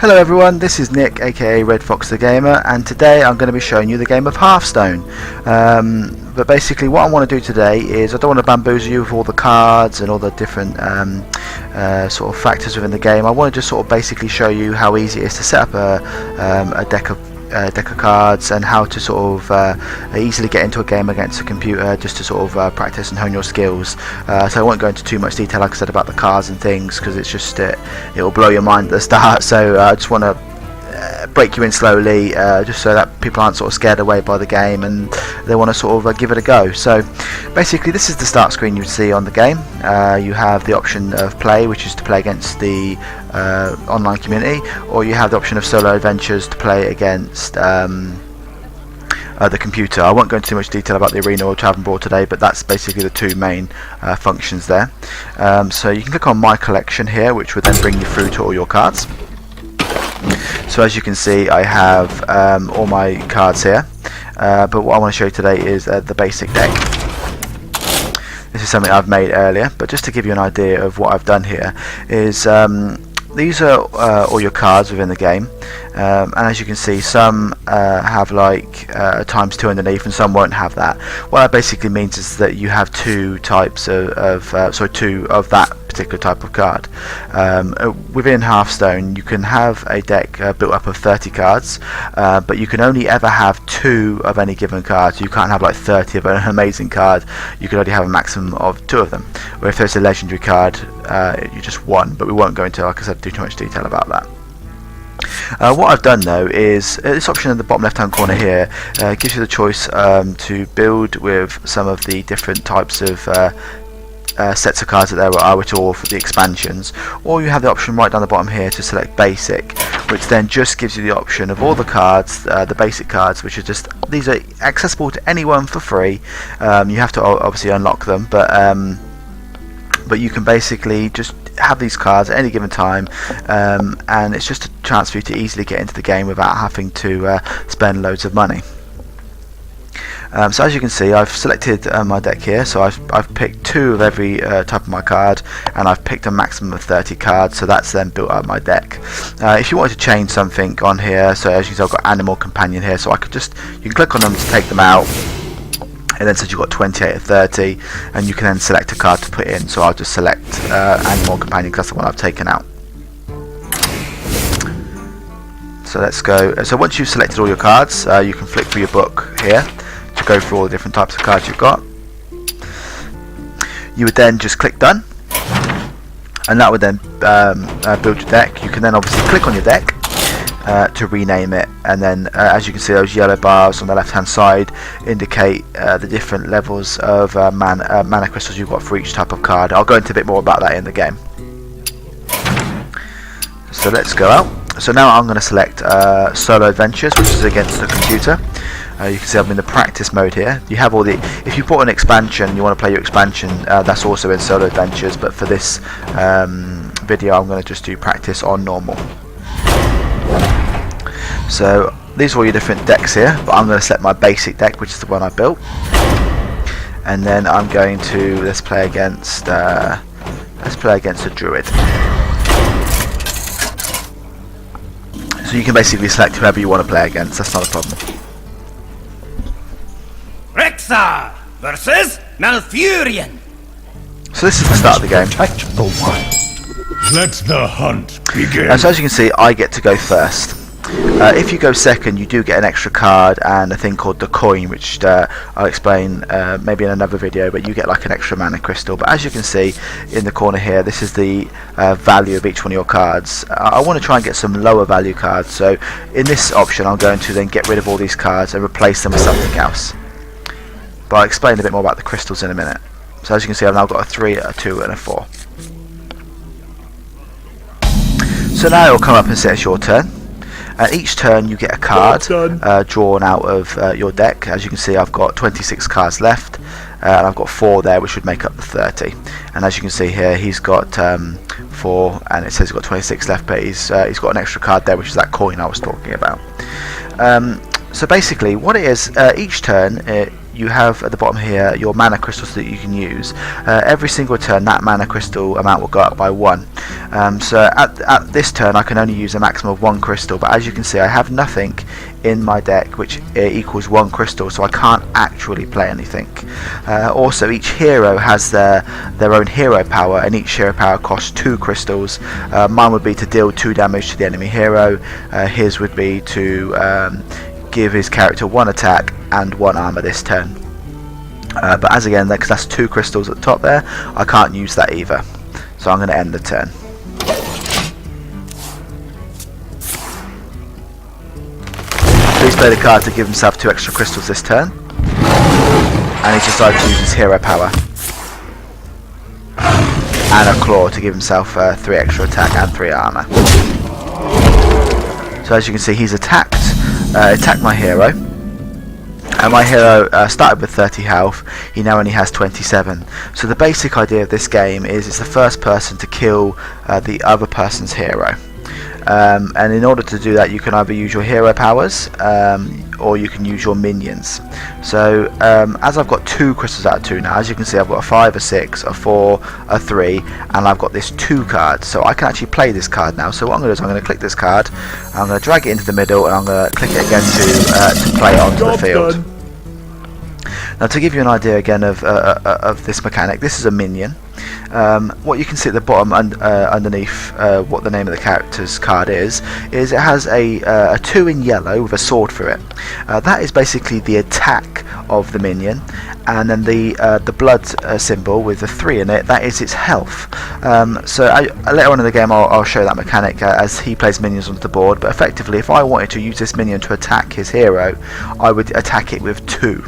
Hello everyone, this is Nick aka Red Fox the Gamer, and today I'm going to be showing you the game of Hearthstone. But basically what I want to do today is, I don't want to bamboozle you with all the cards and all the different sort of factors within the game. I want to just sort of basically show you how easy it is to set up a deck of cards, and how to sort of easily get into a game against a computer, just to sort of practice and hone your skills. So I won't go into too much detail, like I said, about the cards and things, because it's just it will blow your mind at the start. So I just want to break you in slowly, just so that people aren't sort of scared away by the game and they want to sort of give it a go. So basically this is the start screen you would see on the game. You have the option of play, which is to play against the online community, or you have the option of solo adventures to play against the computer. I won't go into too much detail about the arena or tavern brawl today, but that's basically the two main functions there. So you can click on my collection here, which would then bring you through to all your cards. So as you can see, I have all my cards here, but what I want to show you today is the basic deck. This is something I've made earlier, but just to give you an idea of what I've done here is these are all your cards within the game, and as you can see, some have like ×2 underneath and some won't have that. What that basically means is that you have two types two of that particular type of card. Within Hearthstone you can have a deck built up of 30 cards, but you can only ever have 2 of any given card. So you can't have like 30 of an amazing card, you can only have a maximum of 2 of them. Or if there's a legendary card, you just 1, but we won't go into, like I said, too much detail about that. What I've done though is this option in the bottom left hand corner here gives you the choice to build with some of the different types of sets of cards that there are, which are all for the expansions, or you have the option right down the bottom here to select basic, which then just gives you the option of all the cards, the basic cards, which are just, these are accessible to anyone for free. You have to obviously unlock them, but you can basically just have these cards at any given time, and it's just a chance for you to easily get into the game without having to spend loads of money. So as you can see, I've selected my deck here, so I've picked 2 of every type of my card, and I've picked a maximum of 30 cards, so that's then built up my deck. If you wanted to change something on here, so as you can see, I've got Animal Companion here, so I could just, you can click on them to take them out, and then says you've got 28 of 30, and you can then select a card to put in. So I'll just select Animal Companion, because that's the one I've taken out. So let's go. So once you've selected all your cards, you can flick through your book here to go through all the different types of cards you've got. You would then just click done, and that would then build your deck. You can then obviously click on your deck to rename it, and then as you can see, those yellow bars on the left hand side indicate the different levels of mana crystals you've got for each type of card. I'll go into a bit more about that in the game. So let's go out. So now I'm going to select solo adventures, which is against the computer. You can see I'm in the practice mode here. You have all the, if you bought an expansion and you want to play your expansion, that's also in solo adventures, but for this video I'm going to just do practice on normal. So these are all your different decks here, but I'm going to select my basic deck, which is the one I built, and then I'm going to, let's play against a druid. So you can basically select whoever you want to play against, that's not a problem. Rexa versus Malfurion. So this is the start of the game. Protect the wild. Let the hunt begin. So as you can see, I get to go first. If you go second, you do get an extra card and a thing called the coin, which I'll explain maybe in another video, but you get like an extra mana crystal. But as you can see in the corner here, this is the value of each one of your cards. I want to try and get some lower value cards, so in this option I'm going to then get rid of all these cards and replace them with something else. But I'll explain a bit more about the crystals in a minute. So as you can see, I've now got a 3, a 2 and a 4. So now it will come up and say it's your turn. Each turn you get a card drawn out of your deck. As you can see, I've got 26 cards left, and I've got 4 there, which would make up the 30. And as you can see here, he's got 4, and it says he's got 26 left, but he's got an extra card there, which is that coin I was talking about. So basically what it is, each turn you have at the bottom here your mana crystals that you can use. Every single turn that mana crystal amount will go up by 1. So at this turn I can only use a maximum of 1 crystal, but as you can see I have nothing in my deck which equals 1 crystal, so I can't actually play anything. Also each hero has their own hero power, and each hero power costs 2 crystals. Mine would be to deal 2 damage to the enemy hero, his would be to give his character 1 attack and 1 armor this turn. But as again, because that's 2 crystals at the top there, I can't use that either. So I'm going to end the turn. So he's played a card to give himself 2 extra crystals this turn, and he's decided to use his hero power and a claw to give himself 3 extra attack and 3 armor. So as you can see, he's attacked my hero, and my hero started with 30 health. He now only has 27. So the basic idea of this game is it's the first person to kill the other person's hero, and in order to do that you can either use your hero powers or you can use your minions. So as I've got 2 crystals out of 2 now, as you can see I've got a 5, a 6, a 4, a 3, and I've got this 2 card, so I can actually play this card now. So what I'm going to do is I'm going to click this card, I'm going to drag it into the middle, and I'm going to click it again to play it onto the field. Now to give you an idea again of this mechanic, this is a minion. What you can see at the bottom underneath what the name of the character's card is it has a 2 in yellow with a sword through it. That is basically the attack of the minion, and then the blood symbol with the 3 in it, that is its health. So later on in the game I'll show that mechanic as he plays minions onto the board, but effectively if I wanted to use this minion to attack his hero, I would attack it with 2.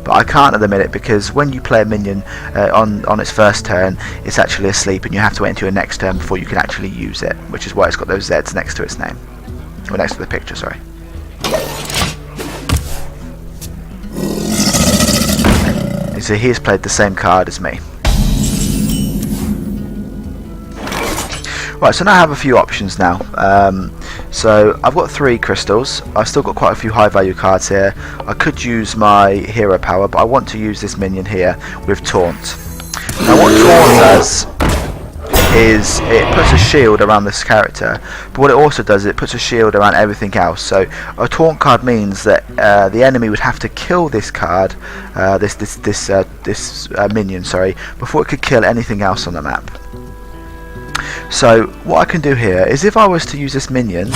But I can't at the minute, because when you play a minion on its first turn, it's actually asleep and you have to wait until your next turn before you can actually use it, which is why it's got those Z's next to its name, or next to the picture, sorry. You see, he's played the same card as me. Right, so now I have a few options now. So I've got 3 crystals. I've still got quite a few high value cards here. I could use my hero power, but I want to use this minion here with taunt. Now what taunt does is it puts a shield around this character, but what it also does is it puts a shield around everything else. So a taunt card means that the enemy would have to kill this card, this minion, sorry, before it could kill anything else on the map. So what I can do here is, if I was to use this minion,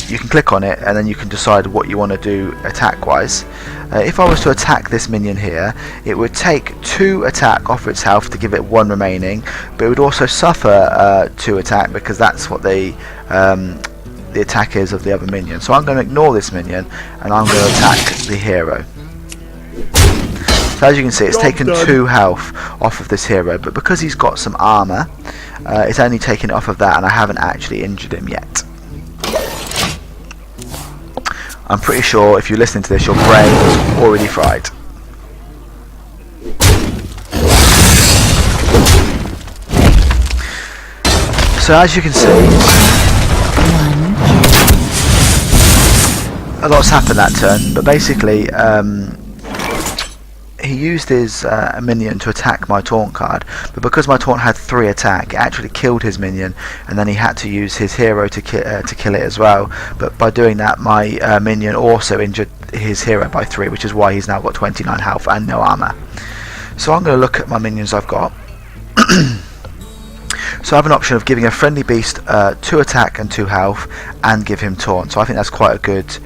you can click on it and then you can decide what you want to do attack wise. If I was to attack this minion here, it would take 2 attack off its health to give it 1 remaining, but it would also suffer 2 attack, because that's what the attack is of the other minion. So I'm going to ignore this minion and I'm going to attack the hero. So as you can see, it's taken 2 health off of this hero, but because he's got some armor, it's only taken it off of that, and I haven't actually injured him yet. I'm pretty sure if you're listening to this, your brain is already fried. So as you can see, a lot's happened that turn, but basically he used his minion to attack my taunt card, but because my taunt had 3 attack, it actually killed his minion, and then he had to use his hero to kill it as well. But by doing that, my minion also injured his hero by 3, which is why he's now got 29 health and no armor. So I'm going to look at my minions I've got. So I have an option of giving a friendly beast 2 attack and 2 health, and give him taunt. So I think that's quite a good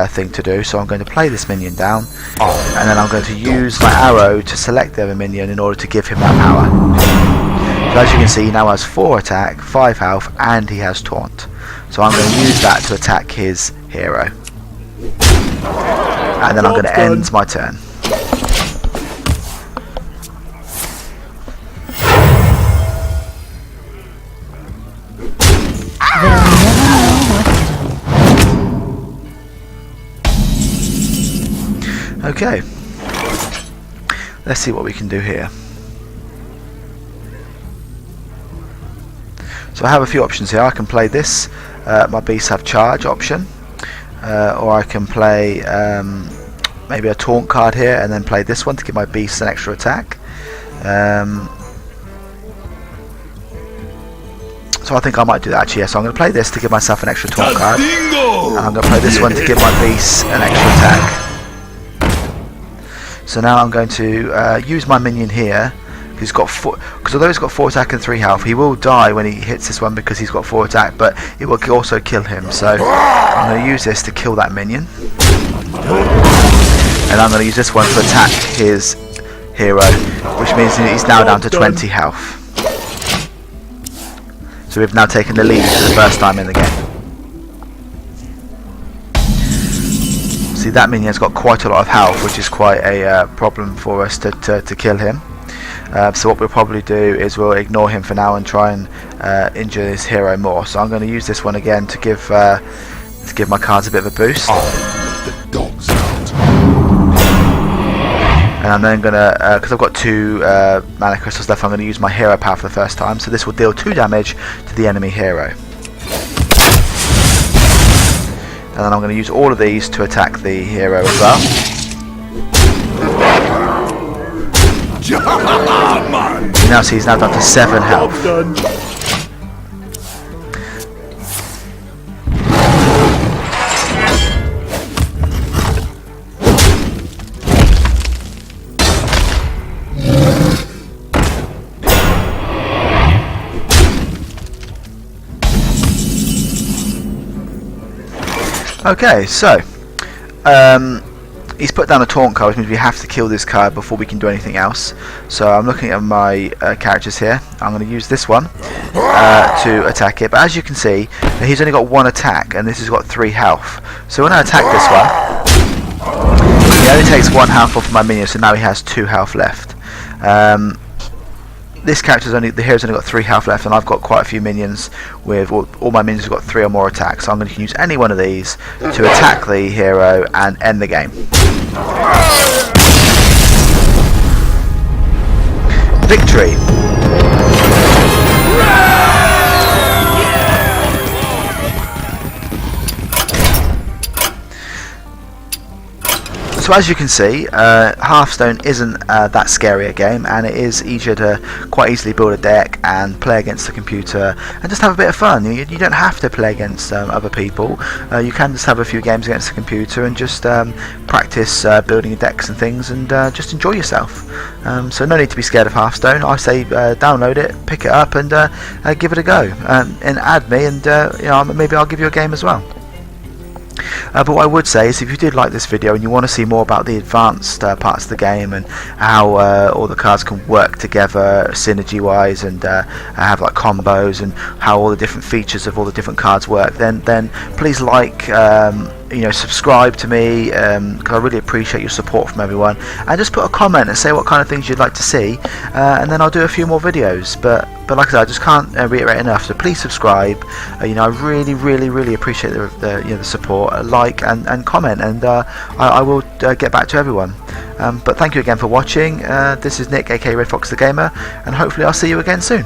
thing to do. So I'm going to play this minion down, and then I'm going to use my arrow to select the other minion in order to give him that power. So as you can see, he now has 4 attack, 5 health, and he has taunt. So I'm going to use that to attack his hero, and then I'm going to end my turn. Okay, let's see what we can do here. So I have a few options here. I can play this, my beasts have charge option. or I can play maybe a taunt card here and then play this one to give my beast an extra attack. So I think I might do that actually. Yeah, so I'm going to play this to give myself an extra taunt card. And I'm going to play this one to give my beast an extra attack. So now I'm going to use my minion here. He's got because although he's got 4 attack and 3 health, he will die when he hits this one because he's got 4 attack, but it will also kill him. So I'm going to use this to kill that minion, and I'm going to use this one to attack his hero, which means he's now down to 20 health. So we've now taken the lead for the first time in the game. See, that minion's got quite a lot of health, which is quite a problem for us to kill him. So what we'll probably do is we'll ignore him for now and try and injure his hero more. So I'm going to use this one again to give my cards a bit of a boost. The dog's out. And I'm then going to, because I've got 2 mana crystals left, I'm going to use my hero power for the first time. So this will deal 2 damage to the enemy hero. And then I'm going to use all of these to attack the hero as well. You now see he's now down to 7 health. Okay, so he's put down a taunt card, which means we have to kill this card before we can do anything else. So I'm looking at my characters here. I'm going to use this one to attack it, but as you can see, he's only got 1 attack and this has got 3 health. So when I attack this one, he only takes 1 health off of my minion, so now he has 2 health left. This the hero's only got 3 health left, and I've got quite a few minions with all my minions have got 3 or more attacks, so I'm going to use any one of these to attack the hero and end the game. Victory! So as you can see, Hearthstone isn't that scary a game, and it is easier to quite easily build a deck and play against the computer and just have a bit of fun. You don't have to play against other people. You can just have a few games against the computer and just practice building your decks and things, and just enjoy yourself. So no need to be scared of Hearthstone. I say download it, pick it up, and give it a go, and add me, and maybe I'll give you a game as well. But what I would say is, if you did like this video and you want to see more about the advanced parts of the game and how all the cards can work together synergy wise, and have like combos, and how all the different features of all the different cards work, then please subscribe to me, because I really appreciate your support from everyone, and just put a comment and say what kind of things you'd like to see, and then I'll do a few more videos. But like I said, I just can't reiterate enough, so please subscribe. I really appreciate the support, like and comment, and I will get back to everyone. But thank you again for watching. This is Nick, aka Red Fox the Gamer, and hopefully I'll see you again soon.